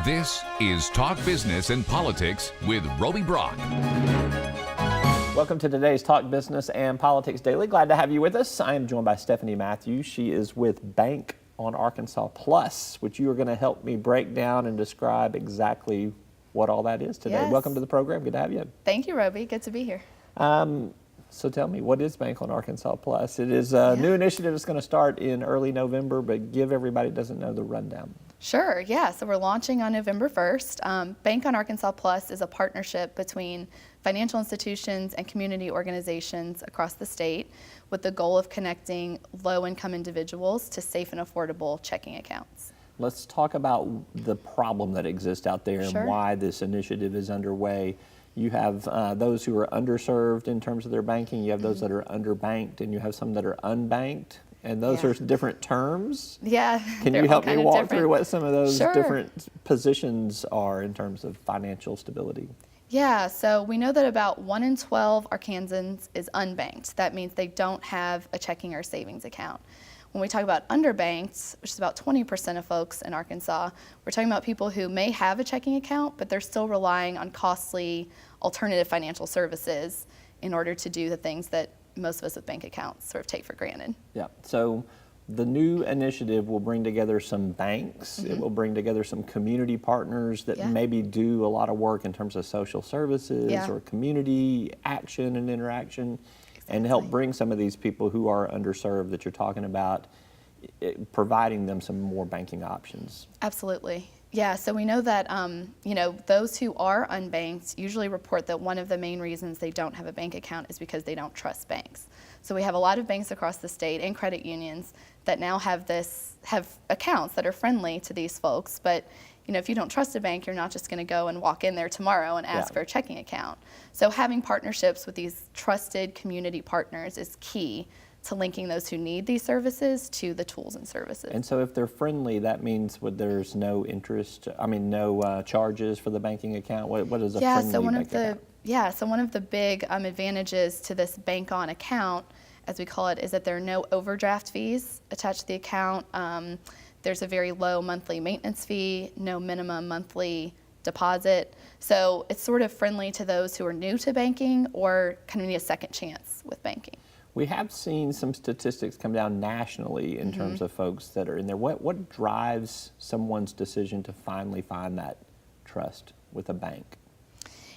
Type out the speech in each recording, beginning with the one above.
This is Talk Business and Politics with Roby Brock. Welcome to today's Talk Business and Politics Daily. Glad to have you with us. I am joined by Stephanie Matthews. She is with Bank on Arkansas Plus, which you are going to help me break down and describe exactly what all that is today. Yes. Welcome to the program. Good to have you. Thank you, Roby. Good to be here. So tell me, what is Bank on Arkansas Plus? It is a new initiative that's going to start in early November, but give everybody that doesn't know the rundown. Sure, yeah. So we're launching on November 1st. Bank on Arkansas Plus is a partnership between financial institutions and community organizations across the state with the goal of connecting low-income individuals to safe and affordable checking accounts. Let's talk about the problem that exists out there Sure. and why this initiative is underway. You have those who are underserved in terms of their banking, you have those that are underbanked, and you have some that are unbanked, and those are different terms. Yeah. Can they're you all help me kind of walk different. through what some of those Sure. different positions are in terms of financial stability? Yeah, so we know that about 1 in 12 Arkansans is unbanked. That means they don't have a checking or savings account. When we talk about underbanked, which is about 20% of folks in Arkansas, we're talking about people who may have a checking account, but they're still relying on costly alternative financial services in order to do the things that most of us with bank accounts sort of take for granted. Yeah, so the new initiative will bring together some banks, it will bring together some community partners that maybe do a lot of work in terms of social services or community action and interaction, and help bring some of these people who are underserved that you're talking about, providing them some more banking options. Absolutely. Yeah, so we know that those who are unbanked usually report that one of the main reasons they don't have a bank account is because they don't trust banks. So we have a lot of banks across the state and credit unions that now have accounts that are friendly to these folks, but if you don't trust a bank, you're not just going to go and walk in there tomorrow and ask for a checking account. So having partnerships with these trusted community partners is key to linking those who need these services to the tools and services. And so if they're friendly, that means there's no no charges for the banking account? What is a friendly bank account? So one of the big advantages to this Bank On account, as we call it, is that there are no overdraft fees attached to the account. There's a very low monthly maintenance fee, no minimum monthly deposit. So it's sort of friendly to those who are new to banking or kind of need a second chance with banking. We have seen some statistics come down nationally in terms of folks that are in there. What drives someone's decision to finally find that trust with a bank?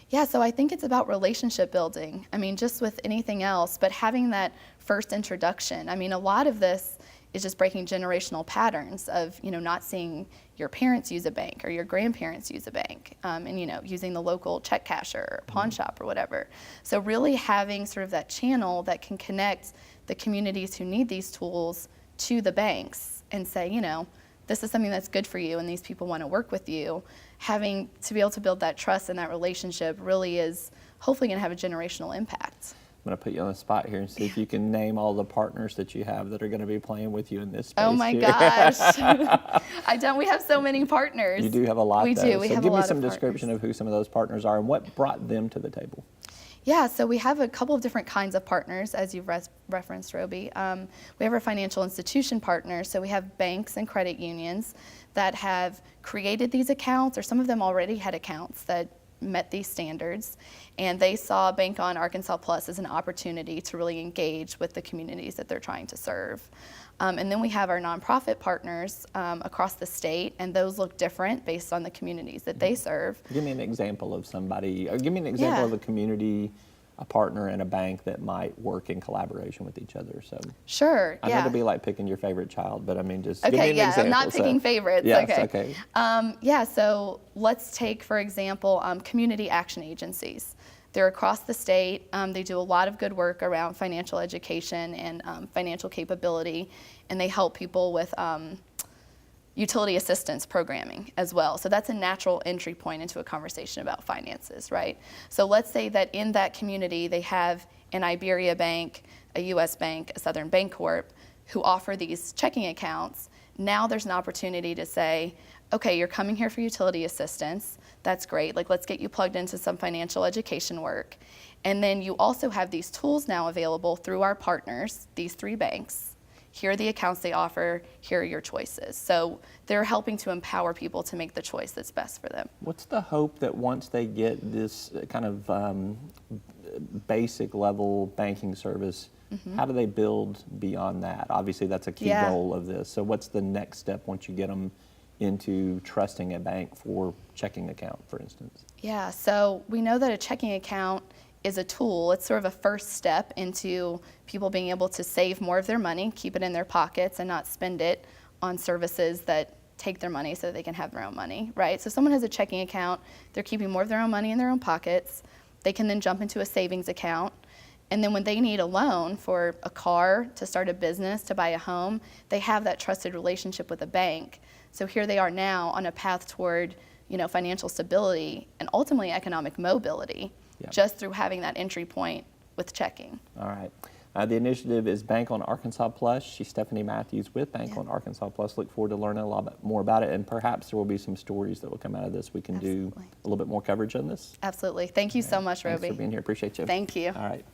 Yeah, so I think it's about relationship building. Just with anything else, but having that first introduction. A lot of this is just breaking generational patterns of, not seeing your parents use a bank or your grandparents use a bank, and, using the local check casher or pawn shop or whatever. So really having sort of that channel that can connect the communities who need these tools to the banks and say, this is something that's good for you and these people want to work with you. Having to be able to build that trust and that relationship really is hopefully going to have a generational impact. I'm going to put you on the spot here and see if you can name all the partners that you have that are going to be playing with you in this space. Oh my gosh. We have so many partners. You do have a lot, We though. do. We so have give a me lot some of description of who some of those partners are and what brought them to the table. Yeah, so we have a couple of different kinds of partners, as you've referenced, Roby. We have our financial institution partners, so we have banks and credit unions that have created these accounts, or some of them already had accounts that met these standards, and they saw Bank on Arkansas Plus as an opportunity to really engage with the communities that they're trying to serve. And then we have our nonprofit partners across the state, and those look different based on the communities that they serve. Give me an example of somebody, or give me an example of a community, a partner, and a bank that might work in collaboration with each other. So Sure, I know it'd be like picking your favorite child, but just okay, give me an example. I'm not picking favorites. Yes, okay. So let's take, for example, community action agencies. They're across the state. They do a lot of good work around financial education and financial capability, and they help people with utility assistance programming as well. So that's a natural entry point into a conversation about finances, right? So let's say that in that community they have an Iberia Bank, a U.S. Bank, a Southern Bancorp who offer these checking accounts. Now there's an opportunity to say, okay, you're coming here for utility assistance. That's great. Let's get you plugged into some financial education work. And then you also have these tools now available through our partners, these 3 banks. here are the accounts they offer, here are your choices. So they're helping to empower people to make the choice that's best for them. What's the hope that once they get this kind of basic level banking service, how do they build beyond that? Obviously, that's a key goal of this. So what's the next step once you get them into trusting a bank for checking account, for instance? Yeah, so we know that a checking account is a tool. It's sort of a first step into people being able to save more of their money, keep it in their pockets, and not spend it on services that take their money so that they can have their own money, right? So if someone has a checking account, they're keeping more of their own money in their own pockets. They can then jump into a savings account. And then when they need a loan for a car, to start a business, to buy a home, they have that trusted relationship with a bank. So here they are now on a path toward, financial stability and ultimately economic mobility, just through having that entry point with checking. All right. The initiative is Bank on Arkansas Plus. She's Stephanie Matthews with Bank on Arkansas Plus. Look forward to learning a lot more about it, and perhaps there will be some stories that will come out of this. We can do a little bit more coverage on this. Absolutely. Thank you so much, Roby. Thanks for being here. Appreciate you. Thank you. All right.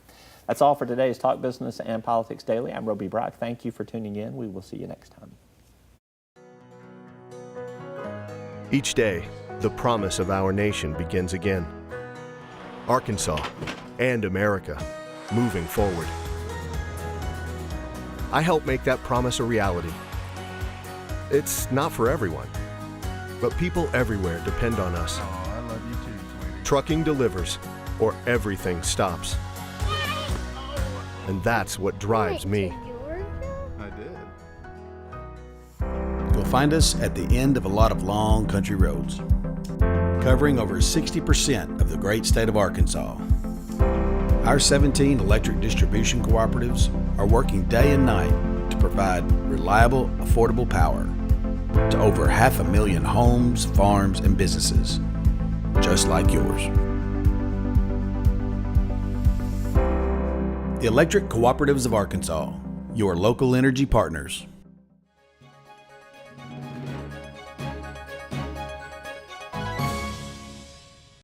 That's all for today's Talk Business and Politics Daily. I'm Roby Brock. Thank you for tuning in. We will see you next time. Each day, the promise of our nation begins again. Arkansas and America moving forward. I help make that promise a reality. It's not for everyone, but people everywhere depend on us. Oh, I love you too, sweetie. Trucking delivers, or everything stops. And that's what drives me. I did. You'll find us at the end of a lot of long country roads, covering over 60% of the great state of Arkansas. Our 17 electric distribution cooperatives are working day and night to provide reliable, affordable power to over 500,000 homes, farms, and businesses, just like yours. The Electric Cooperatives of Arkansas, your local energy partners.